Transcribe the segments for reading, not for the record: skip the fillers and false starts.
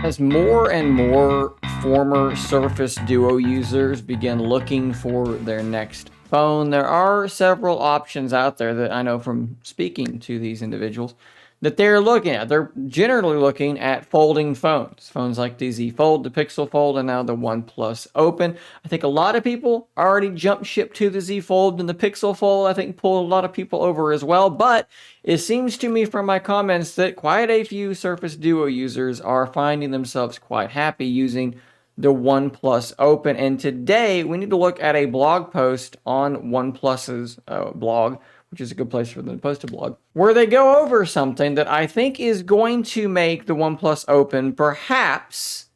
As more and more former Surface Duo users begin looking for their next phone, there are several options out there that I know from speaking to these individuals that they're looking at. They're generally looking at folding phones. Phones like the Z Fold, the Pixel Fold, and now the OnePlus Open. I think a lot of people already jumped ship to the Z Fold, and the Pixel Fold I think pulled a lot of people over as well. But it seems to me from my comments that quite a few Surface Duo users are finding themselves quite happy using the OnePlus Open. And today we need to look at a blog post on OnePlus's blog, which is a good place for them to post a blog, where they go over something that I think is going to make the OnePlus Open perhaps,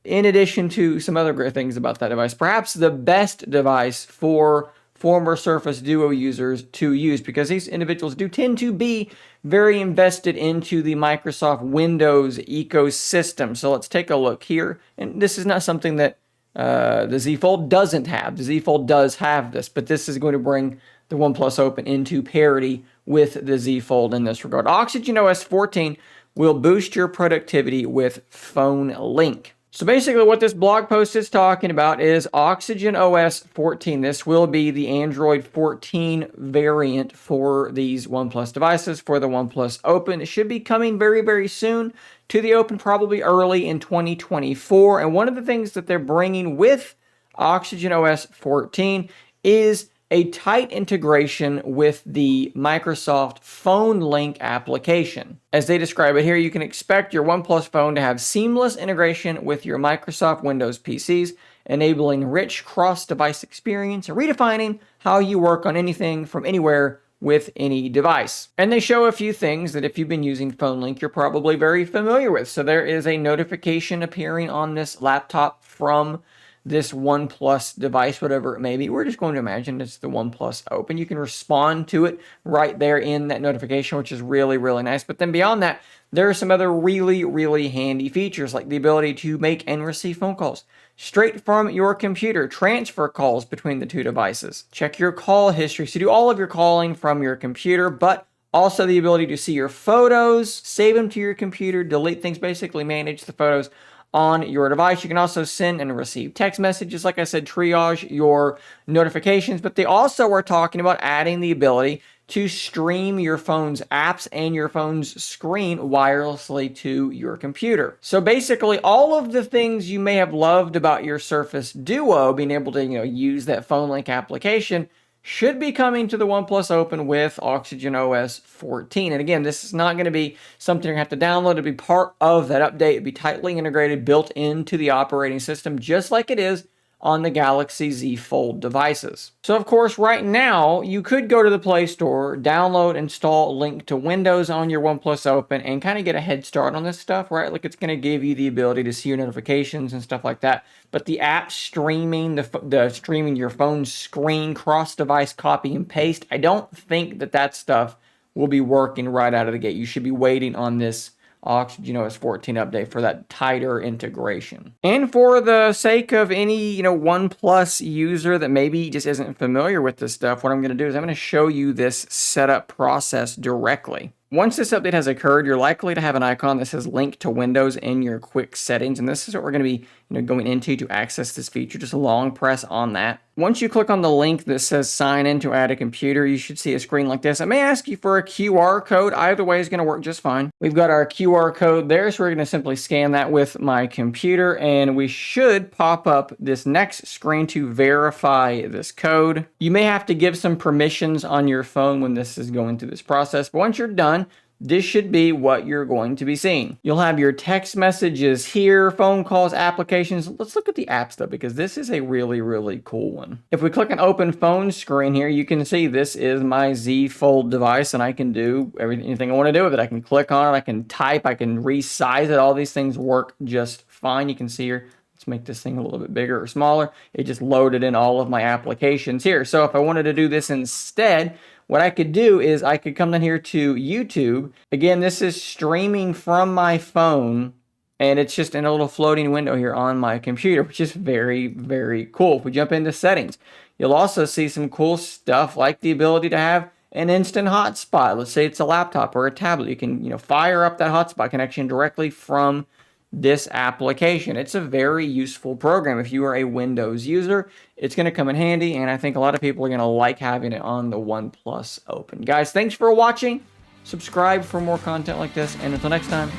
in addition to some other great things about that device, perhaps the best device for former Surface Duo users to use, because these individuals do tend to be very invested into the Microsoft Windows ecosystem. So let's take a look here. And this is not something that the Z Fold doesn't have. The Z Fold does have this, but this is going to bring the OnePlus Open into parity with the Z Fold in this regard. Oxygen OS 14 will boost your productivity with Phone Link. So basically what this blog post is talking about is Oxygen OS 14. This will be the Android 14 variant for these OnePlus devices, for the OnePlus Open. It should be coming very, very soon to the Open, probably early in 2024. And one of the things that they're bringing with Oxygen OS 14 is a tight integration with the Microsoft Phone Link application. As they describe it here, you can expect your OnePlus phone to have seamless integration with your Microsoft Windows PCs, enabling rich cross-device experience and redefining how you work on anything from anywhere with any device. And they show a few things that if you've been using Phone Link, you're probably very familiar with. So there is a notification appearing on this laptop from this OnePlus device, whatever it may be. We're just going to imagine it's the OnePlus Open. You can respond to it right there in that notification, which is really, really nice. But then beyond that, there are some other really, really handy features, like the ability to make and receive phone calls straight from your computer, transfer calls between the two devices, check your call history, so do all of your calling from your computer, but also the ability to see your photos, save them to your computer, delete things, basically manage the photos on your device. You can also send and receive text messages, like I said, triage your notifications, but they also are talking about adding the ability to stream your phone's apps and your phone's screen wirelessly to your computer. So basically, all of the things you may have loved about your Surface Duo, being able to, use that Phone Link application, should be coming to the OnePlus Open with Oxygen OS 14. And again, this is not going to be something you have to download. It'll be part of that update. It'll be tightly integrated, built into the operating system, just like it is on the Galaxy Z Fold devices. So of course, right now, you could go to the Play Store, download, install Link to Windows on your OnePlus Open, and kind of get a head start on this stuff, right? Like, it's going to give you the ability to see your notifications and stuff like that. But the app streaming, the streaming your phone screen, cross-device copy and paste, I don't think that stuff will be working right out of the gate. You should be waiting on this Oxygen OS 14 update for that tighter integration. And for the sake of any, OnePlus user that maybe just isn't familiar with this stuff, what I'm going to do is I'm going to show you this setup process directly. Once this update has occurred, you're likely to have an icon that says Link to Windows in your quick settings, and this is what we're going to be going into to access this feature. Just a long press on that. Once you click on the link that says sign in to add a computer, you should see a screen like this. It may ask you for a QR code. Either way is going to work just fine. We've got our QR code there, so we're going to simply scan that with my computer, and we should pop up this next screen to verify this code. You may have to give some permissions on your phone when this is going through this process, but once you're done, this should be what you're going to be seeing. You'll have your text messages here, phone calls, applications. Let's look at the apps though, because this is a really, really cool one. If we click on open phone screen here, you can see this is my Z Fold device, and I can do anything I want to do with it. I can click on it, I can type, I can resize it. All these things work just fine. You can see here, let's make this thing a little bit bigger or smaller. It just loaded in all of my applications here. So if I wanted to do this instead, what I could do is I could come down here to YouTube. Again, this is streaming from my phone, and it's just in a little floating window here on my computer, which is very, very cool. If we jump into settings, you'll also see some cool stuff like the ability to have an instant hotspot. Let's say it's a laptop or a tablet. You can, fire up that hotspot connection directly from this application. It's a very useful program. If you are a Windows user, it's going to come in handy, and I think a lot of people are going to like having it on the OnePlus Open. Guys, thanks for watching. Subscribe for more content like this, and until next time,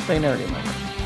stay nerdy, my friends.